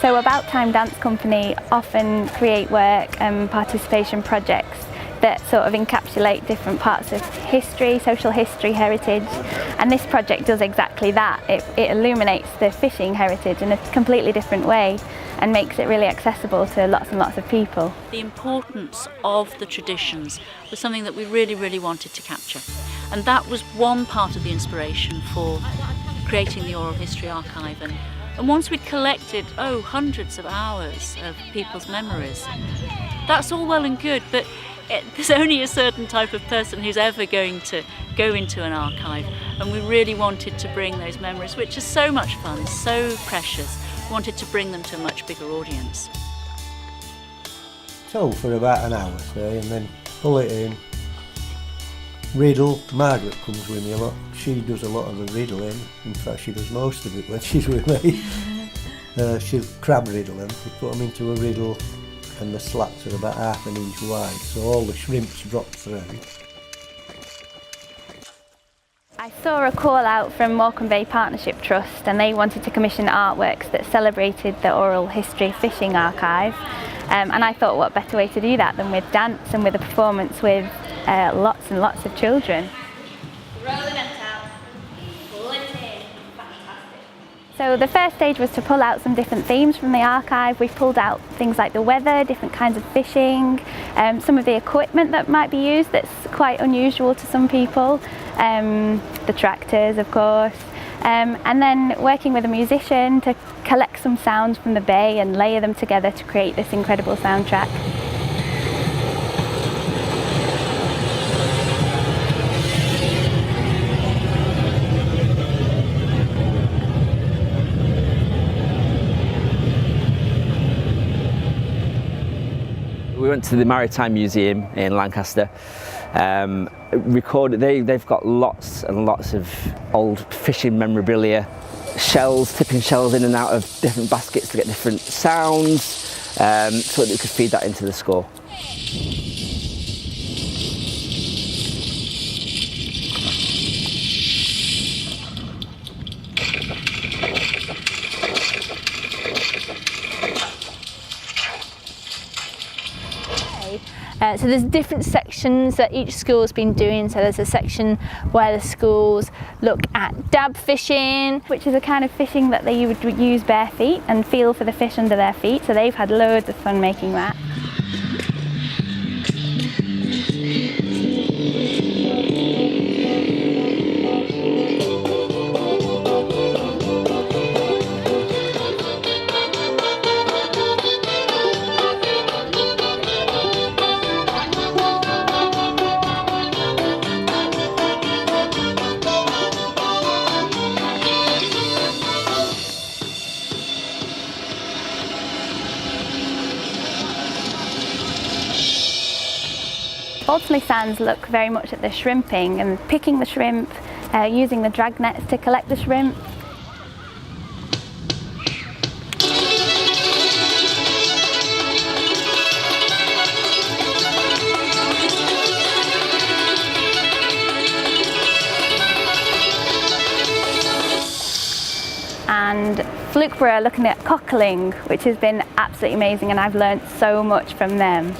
So About Time Dance Company often create work and participation projects that sort of encapsulate different parts of history, social history, heritage, and this project does exactly that. It illuminates the fishing heritage in a completely different way and makes it really accessible to lots and lots of people. The importance of the traditions was something that we really wanted to capture, and that was one part of the inspiration for creating the Oral History Archive. And once we'd collected hundreds of hours of people's memories, that's all well and good, but there's only a certain type of person who's ever going to go into an archive, and we really wanted to bring those memories, which are so much fun, so precious, wanted to bring them to a much bigger audience. So for about an hour, say, and then pull it in. Riddle, Margaret comes with me a lot. She does a lot of the riddling. In fact, she does most of it when she's with me. She'll crab riddle them. We put them into a riddle, and the slats are about 1/2 inch wide, so all the shrimps drop through. I saw a call out from Morecambe Bay Partnership Trust, and they wanted to commission artworks that celebrated the oral history fishing archive, and I thought what better way to do that than with dance and with a performance with lots and lots of children. So the first stage was to pull out some different themes from the archive. We pulled out things like the weather, different kinds of fishing, some of the equipment that might be used that's quite unusual to some people, the tractors of course, and then working with a musician to collect some sounds from the bay and layer them together to create this incredible soundtrack. We went to the Maritime Museum in Lancaster. They've got lots and lots of old fishing memorabilia, shells, tipping shells in and out of different baskets to get different sounds, so that we could feed that into the score. So there's different sections that each school's been doing. So there's a section where the schools look at dab fishing, which is a kind of fishing that they would use bare feet and feel for the fish under their feet. So they've had loads of fun making that. Baltley Sands look very much at the shrimping and picking the shrimp, using the drag nets to collect the shrimp. And Flukeborough are looking at cockling, which has been absolutely amazing, and I've learnt so much from them.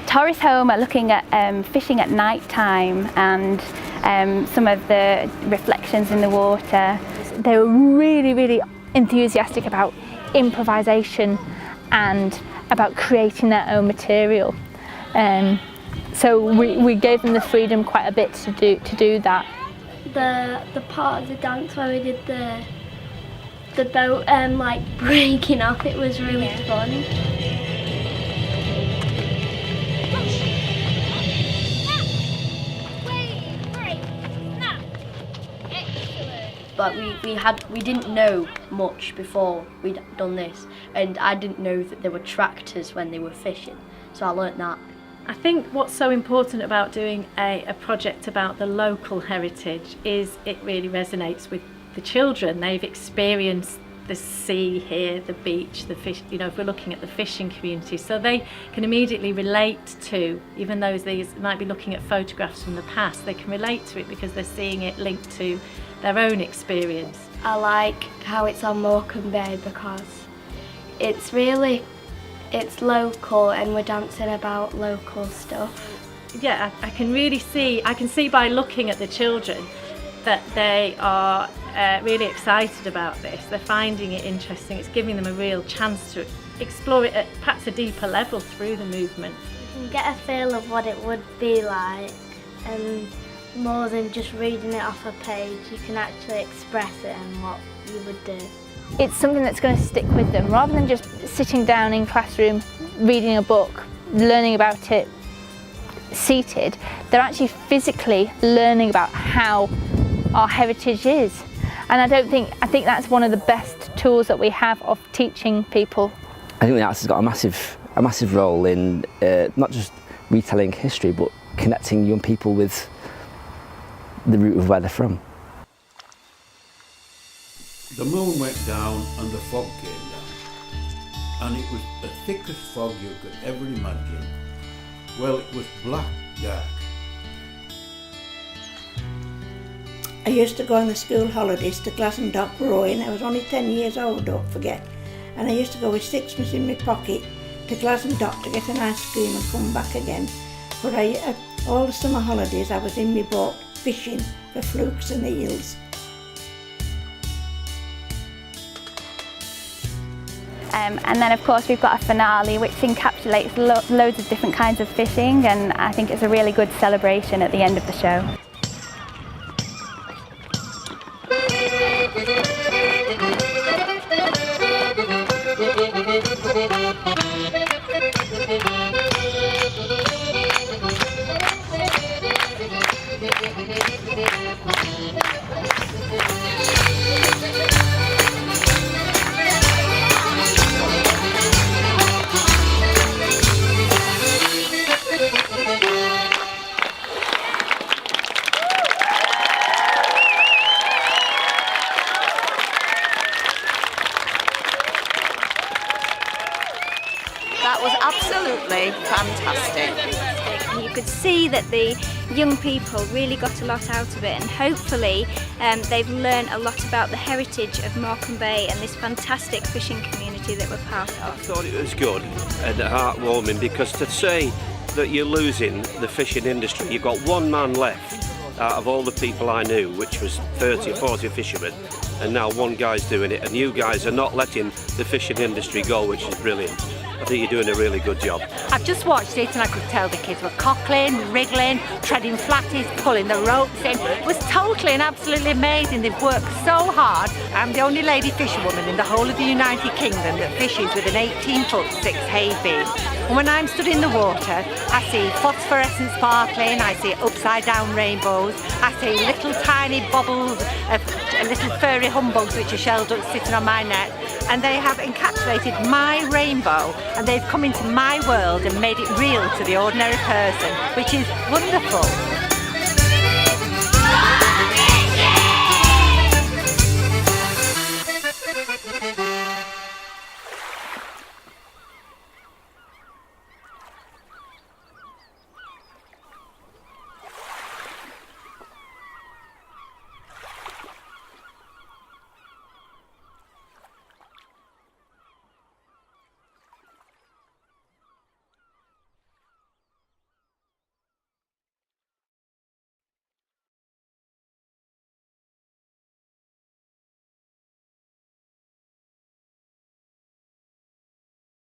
Torres Home are looking at fishing at night time and some of the reflections in the water. They were really enthusiastic about improvisation and about creating their own material. So we gave them the freedom quite a bit to do that. The part of the dance where we did the boat like breaking off, it was really fun. But we didn't know much before we'd done this, and I didn't know that there were tractors when they were fishing, so I learnt that. I think what's so important about doing a project about the local heritage is it really resonates with the children. They've experienced the sea here, the beach, the fish, you know, if we're looking at the fishing community. So they can immediately relate to, even though these might be looking at photographs from the past, they can relate to it because they're seeing it linked to their own experience. I like how it's on Morecambe Bay because it's local and we're dancing about local stuff. Yeah, I can really see, I can see by looking at the children that they are really excited about this. They're finding it interesting. It's giving them a real chance to explore it at perhaps a deeper level through the movement. You can get a feel of what it would be like, and more than just reading it off a page, you can actually express it and what you would do. It's something that's going to stick with them rather than just sitting down in classroom reading a book, learning about it seated. They're actually physically learning about how our heritage is, and I think that's one of the best tools that we have of teaching people. I think the arts has got a massive role in not just retelling history but connecting young people with the root of where they're from. The moon went down and the fog came down, and it was the thickest fog you could ever imagine. Well, it was black dark. I used to go on the school holidays to Dock rowing. I was only 10 years old, don't forget. And I used to go with sixpence in my pocket to Dock to get an ice cream and come back again. But all the summer holidays I was in my boat fishing for flukes and eels. And then of course we've got a finale which encapsulates loads of different kinds of fishing, and I think it's a really good celebration at the end of the show. That was absolutely fantastic. And you could see that the young people really got a lot out of it, and hopefully they've learned a lot about the heritage of Morecambe Bay and this fantastic fishing community that we're part of. I thought it was good and heartwarming, because to say that you're losing the fishing industry, you've got one man left out of all the people I knew, which was 30 or 40 fishermen, and now one guy's doing it, and you guys are not letting the fishing industry go, which is brilliant. I think you're doing a really good job. I've just watched it and I could tell the kids were cockling, wriggling, treading flatties, pulling the ropes in. It was totally and absolutely amazing. They've worked so hard. I'm the only lady fisherwoman in the whole of the United Kingdom that fishes with an 18-foot 6-hay beam. And when I'm stood in the water, I see phosphorescent sparkling, I see upside-down rainbows, I see little tiny bubbles of little furry humbugs which are shell ducks sitting on my net, and they have encapsulated my rainbow, and they've come into my world and made it real to the ordinary person, which is wonderful.